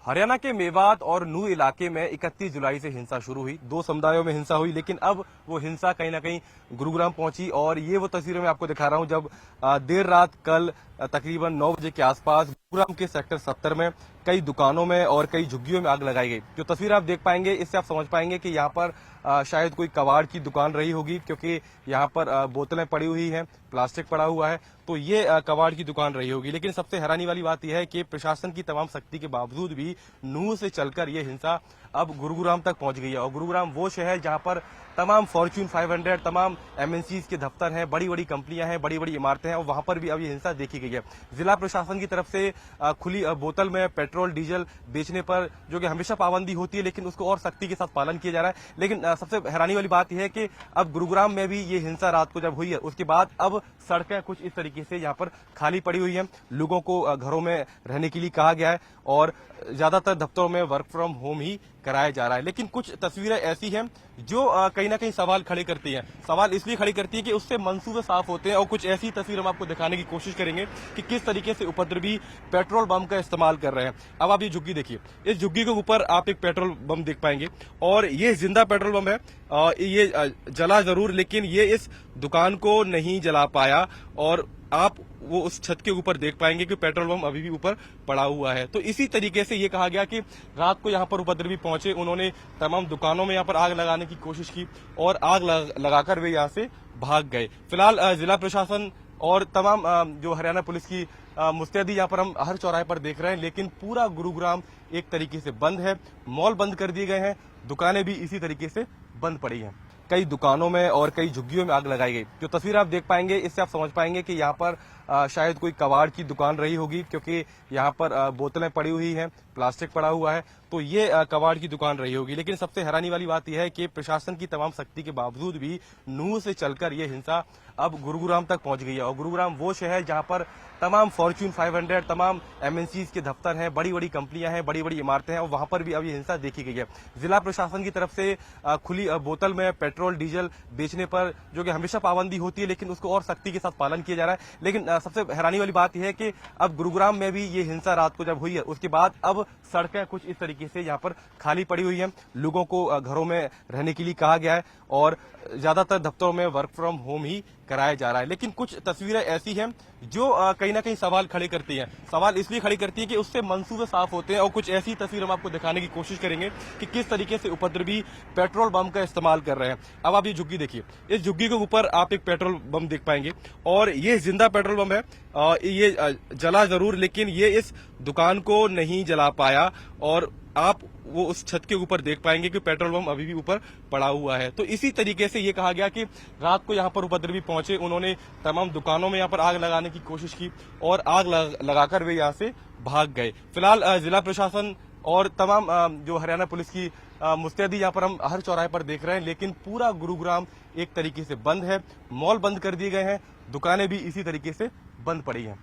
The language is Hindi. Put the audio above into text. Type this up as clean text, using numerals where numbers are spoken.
हरियाणा के मेवात और नूह इलाके में 31 जुलाई से हिंसा शुरू हुई। दो समुदायों में हिंसा हुई, लेकिन अब वो हिंसा कहीं ना कहीं गुरुग्राम पहुंची। और ये वो तस्वीरें मैं आपको दिखा रहा हूं जब देर रात कल तकरीबन 9 बजे के आसपास गुरुग्राम के सेक्टर 70 में कई दुकानों में और कई झुग्गियों में आग लगाई गई। जो तस्वीर आप देख पाएंगे, इससे आप समझ पाएंगे कि यहाँ पर शायद कोई कबाड़ की दुकान रही होगी, क्योंकि यहाँ पर बोतलें पड़ी हुई हैं, प्लास्टिक पड़ा हुआ है, तो ये कबाड़ की दुकान रही होगी। लेकिन सबसे हैरानी वाली बात यह है कि प्रशासन की तमाम सख्ती के बावजूद भी नूह से चलकर ये हिंसा अब गुरुग्राम तक पहुंच गई है। और गुरुग्राम वो शहर जहां पर तमाम फॉर्च्यून 500, तमाम एमएनसीज के दफ्तर हैं, बड़ी बड़ी कंपनियां हैं, बड़ी बड़ी इमारतें हैं, और वहां पर भी अब ये हिंसा देखी गई है। जिला प्रशासन की तरफ से खुली बोतल में पेट्रोल डीजल बेचने पर जो कि हमेशा पाबंदी होती है, लेकिन उसको और सख्ती के साथ पालन किया जा रहा है। लेकिन सबसे हैरानी वाली बात यह है कि अब गुरुग्राम में भी ये हिंसा रात को जब हुई है, उसके बाद अब सड़कें कुछ इस तरीके से यहाँ पर खाली पड़ी हुई हैं। लोगों को घरों में रहने के लिए कहा गया है और ज्यादातर दफ्तरों में वर्क फ्रॉम होम ही कराया जा रहा है। लेकिन कुछ तस्वीरें ऐसी हैं जो कहीं ना कहीं सवाल खड़े करती हैं। सवाल इसलिए खड़े करती है कि उससे मंसूबे साफ होते हैं, और कुछ ऐसी तस्वीर हम आपको दिखाने की कोशिश करेंगे कि किस तरीके से उपद्रवी पेट्रोल बम का इस्तेमाल कर रहे हैं। अब आप ये झुग्गी देखिए, इस झुग्गी के ऊपर आप एक पेट्रोल बम देख पाएंगे, और ये जिंदा पेट्रोल बम है। ये जला जरूर, लेकिन ये इस दुकान को नहीं जला पाया, और आप वो उस छत के ऊपर देख पाएंगे कि पेट्रोल बम अभी भी ऊपर पड़ा हुआ है। तो इसी तरीके से ये कहा गया कि रात को यहाँ पर उपद्रवी पहुंचे, उन्होंने तमाम दुकानों में यहाँ पर आग लगाने की कोशिश की, और आग लगाकर वे यहाँ से भाग गए। फिलहाल जिला प्रशासन और तमाम जो हरियाणा पुलिस की मुस्तैदी यहाँ पर हम हर चौराहे पर देख रहे हैं, लेकिन पूरा गुरुग्राम एक तरीके से बंद है। मॉल बंद कर दिए गए हैं, दुकानें भी इसी तरीके से बंद पड़ी हैं। कई दुकानों में और कई झुग्गियों में आग लगाई गई। जो तस्वीर आप देख पाएंगे, इससे आप समझ पाएंगे कि यहाँ पर शायद कोई कबाड़ की दुकान रही होगी, क्योंकि यहाँ पर बोतलें पड़ी हुई हैं, प्लास्टिक पड़ा हुआ है, तो ये कबाड़ की दुकान रही होगी। लेकिन सबसे हैरानी वाली बात यह है कि प्रशासन की तमाम सख्ती के बावजूद भी नूह से चलकर ये हिंसा अब गुरुग्राम तक पहुंच गई है। और गुरुग्राम वो शहर जहां पर तमाम फॉर्च्यून 500, तमाम एमएनसीज के दफ्तर हैं, बड़ी बड़ी कंपनियां हैं, बड़ी बड़ी इमारतें हैं, और वहां पर भी अब ये हिंसा देखी गई है। जिला प्रशासन की तरफ से खुली बोतल में पेट्रोल डीजल बेचने पर जो कि हमेशा पाबंदी होती है, लेकिन उसको और सख्ती के साथ पालन किया जा रहा है। लेकिन सबसे हैरानी वाली बात यह है कि अब गुरुग्राम में भी ये हिंसा रात को जब हुई है, उसके बाद अब सड़कें कुछ इस तरीके से यहाँ पर खाली पड़ी हुई हैं। लोगों को घरों में रहने के लिए कहा गया है, और ज्यादातर दफ्तरों में वर्क फ्रॉम होम ही कराया जा रहा है। लेकिन कुछ तस्वीरें ऐसी हैं जो कहीं ना कहीं सवाल खड़े करती हैं। सवाल इसलिए खड़ी करती है कि उससे मंसूबे साफ होते हैं, और कुछ ऐसी तस्वीर हम आपको दिखाने की कोशिश करेंगे कि किस तरीके से उपद्रवी पेट्रोल बम का इस्तेमाल कर रहे हैं। अब आप ये झुग्गी देखिए, इस झुग्गी के ऊपर आप एक पेट्रोल बम देख पाएंगे, और ये जिंदा पेट्रोल बम है। ये जला जरूर, लेकिन ये इस दुकान को नहीं जला पाया, और आप वो उस छत के ऊपर देख पाएंगे कि पेट्रोल बम अभी भी ऊपर पड़ा हुआ है। तो इसी तरीके से ये कहा गया कि रात को यहाँ पर उपद्रवी पहुंचे, उन्होंने तमाम दुकानों में यहाँ पर आग लगाने की कोशिश की, और आग लगाकर वे यहाँ से भाग गए। फिलहाल जिला प्रशासन और तमाम जो हरियाणा पुलिस की मुस्तैदी यहाँ पर हम हर चौराहे पर देख रहे हैं, लेकिन पूरा गुरुग्राम एक तरीके से बंद है। मॉल बंद कर दिए गए हैं, दुकानें भी इसी तरीके से बंद पड़ी हैं।